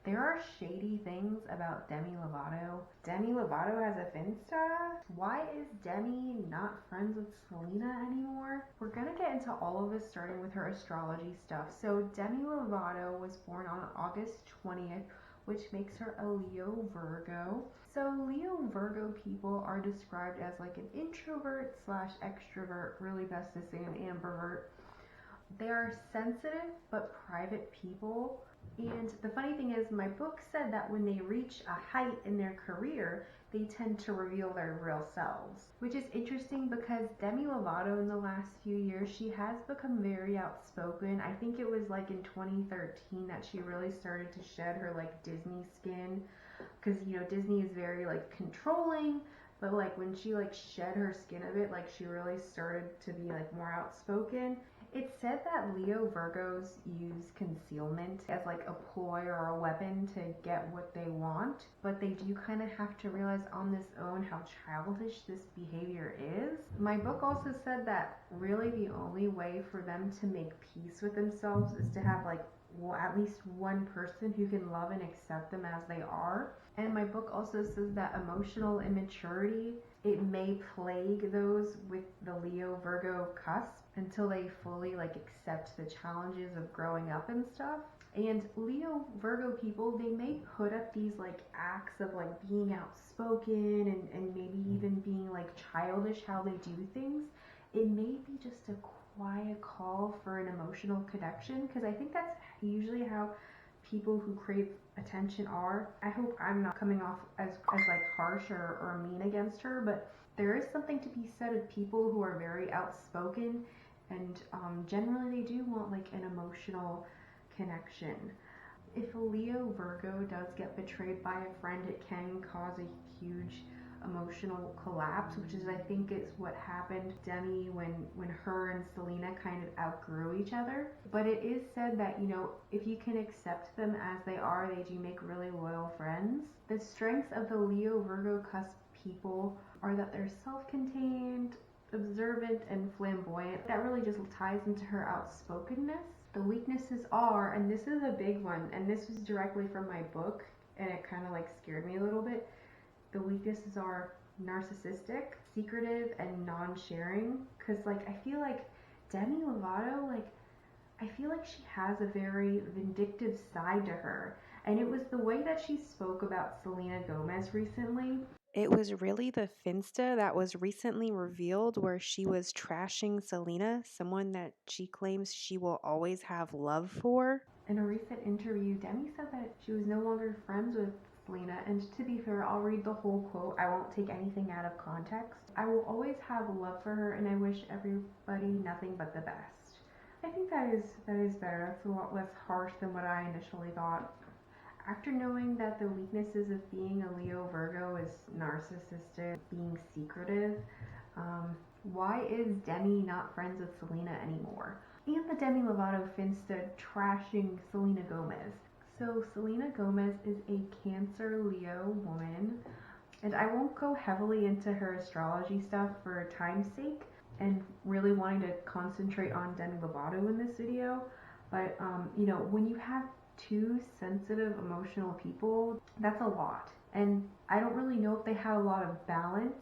There are shady things about Demi Lovato. Demi Lovato has a Finsta. Why is Demi not friends with Selena anymore? We're gonna get into all of this starting with her astrology stuff. So Demi Lovato was born on August 20th, which makes her a Leo Virgo. So Leo Virgo people are described as like an introvert slash extrovert, really best to say an ambivert. They are sensitive but private people. And the funny thing is, my book said that when they reach a height in their career, they tend to reveal their real selves. Which is interesting because Demi Lovato in the last few years, she has become very outspoken. I think it was like in 2013 that she really started to shed her like Disney skin. Because, you know, Disney is very like controlling. But like when she like shed her skin a bit, like she really started to be like more outspoken. It's said that Leo Virgos use concealment as like a ploy or a weapon to get what they want, but they do kind of have to realize on this own how childish this behavior is. My book also said that really the only way for them to make peace with themselves is to have like at least one person who can love and accept them as they are. And my book also says that emotional immaturity, it may plague those with the Leo Virgo cusp until they fully like accept the challenges of growing up and stuff. And Leo Virgo people, they may put up these like acts of like being outspoken and maybe even being like childish how they do things. It may be just a quiet call for an emotional connection, because I think that's usually how people who crave attention are. I hope I'm not coming off as like harsh or mean against her, but there is something to be said of people who are very outspoken and generally they do want like an emotional connection. If a Leo Virgo does get betrayed by a friend, it can cause a huge emotional collapse, which is I think is what happened to Demi when her and Selena kind of outgrew each other. But it is said that, you know, if you can accept them as they are, they do make really loyal friends. The strengths of the Leo Virgo cusp people are that they're self-contained, observant, and flamboyant. That really just ties into her outspokenness. The weaknesses are, and this is a big one, and this was directly from my book, and it kind of like scared me a little bit. The weaknesses are narcissistic, secretive, and non-sharing. Because like I feel like Demi Lovato, like I feel like she has a very vindictive side to her. And it was the way that she spoke about Selena Gomez recently. It was really the Finsta that was recently revealed where she was trashing Selena, someone that she claims she will always have love for. In a recent interview, Demi said that she was no longer friends with Selena, and to be fair, I'll read the whole quote. I won't take anything out of context. I will always have love for her, and I wish everybody nothing but the best. I think that is better. That's a lot less harsh than what I initially thought. After knowing that the weaknesses of being a Leo Virgo is narcissistic, being secretive, why is Demi not friends with Selena anymore? And the Demi Lovato Finsta trashing Selena Gomez. So Selena Gomez is a Cancer Leo woman, and I won't go heavily into her astrology stuff for time's sake and really wanting to concentrate on Demi Lovato in this video. But you know, when you have two sensitive, emotional people, that's a lot. And I don't really know if they have a lot of balance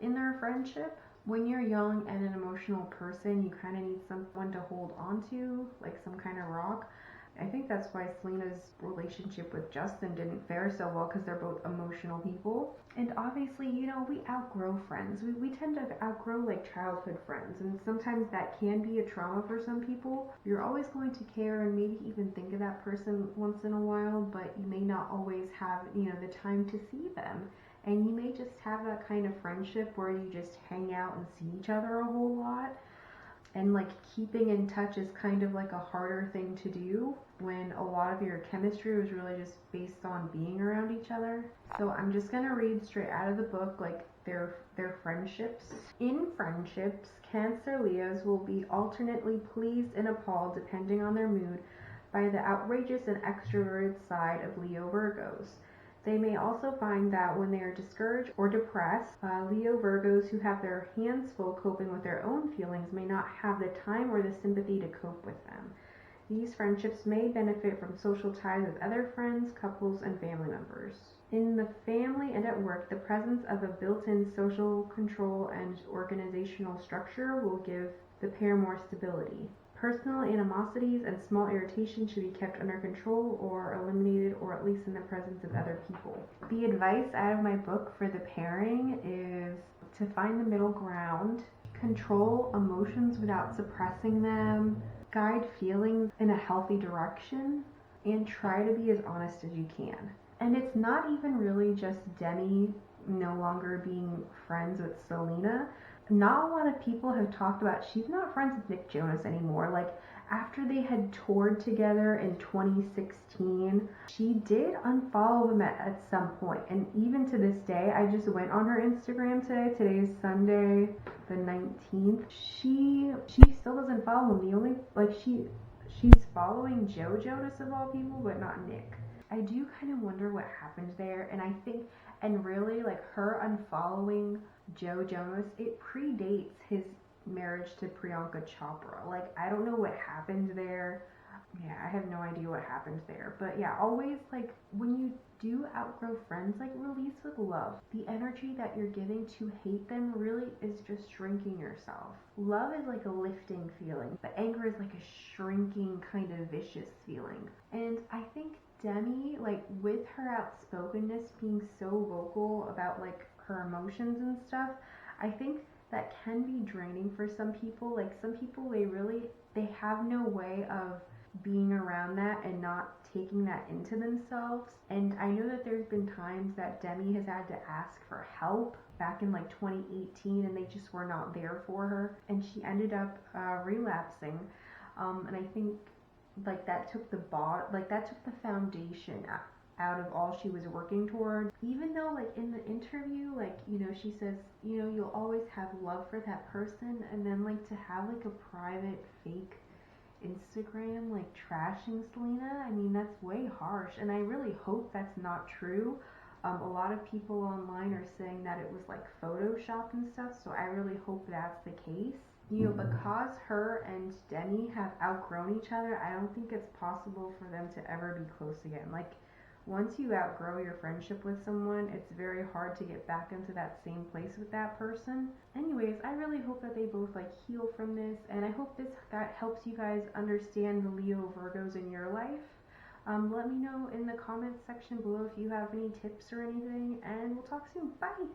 in their friendship. When you're young and an emotional person, you kind of need someone to hold on to, like some kind of rock. I think that's why Selena's relationship with Justin didn't fare so well, because they're both emotional people. And obviously, you know, we outgrow friends. We tend to outgrow like childhood friends, and sometimes that can be a trauma for some people. You're always going to care and maybe even think of that person once in a while, but you may not always have, you know, the time to see them. And you may just have that kind of friendship where you just hang out and see each other a whole lot. And like keeping in touch is kind of like a harder thing to do when a lot of your chemistry was really just based on being around each other. So I'm just gonna read straight out of the book like their friendships. In friendships, Cancer Leos will be alternately pleased and appalled depending on their mood by the outrageous and extroverted side of Leo Virgos. They may also find that when they are discouraged or depressed, Leo Virgos who have their hands full coping with their own feelings may not have the time or the sympathy to cope with them. These friendships may benefit from social ties with other friends, couples, and family members. In the family and at work, the presence of a built-in social control and organizational structure will give the pair more stability. Personal animosities and small irritations should be kept under control or eliminated, or at least in the presence of other people. The advice out of my book for the pairing is to find the middle ground, control emotions without suppressing them, guide feelings in a healthy direction, and try to be as honest as you can. And it's not even really just Demi no longer being friends with Selena. Not a lot of people have talked about she's not friends with Nick Jonas anymore. Like, after they had toured together in 2016, she did unfollow him at some point. And even to this day, I just went on her Instagram today. Today's Sunday, the 19th. She still doesn't follow him. The only, like, she's following Joe Jonas of all people, but not Nick. I do kind of wonder what happened there, and I think, and really, like, her unfollowing Joe Jonas, it predates his marriage to Priyanka Chopra. Like, I don't know what happened there. Yeah, I have no idea what happened there. But yeah, always, like, when you do outgrow friends, like, release with love. The energy that you're giving to hate them really is just shrinking yourself. Love is like a lifting feeling, but anger is like a shrinking, kind of vicious feeling. And I think Demi, like, with her outspokenness, being so vocal about, like, her emotions and stuff, I think that can be draining for some people. Like, some people, they have no way of being around that and not taking that into themselves. And I know that there's been times that Demi has had to ask for help back in, like, 2018, and they just were not there for her, and she ended up relapsing. And I think, like, that took the foundation out of all she was working toward. Even though, like, in the interview, like, you know, she says, you know, you'll always have love for that person, and then, like, to have, like, a private fake Instagram, like, trashing Selena, I mean, that's way harsh, and I really hope that's not true. A lot of people online are saying that it was, like, photoshopped and stuff, so I really hope that's the case. You know, because her and Demi have outgrown each other, I don't think it's possible for them to ever be close again. Like, once you outgrow your friendship with someone, it's very hard to get back into that same place with that person. Anyways, I really hope that they both, like, heal from this, and I hope that helps you guys understand the Leo Virgos in your life. Let me know in the comments section below if you have any tips or anything, and we'll talk soon. Bye!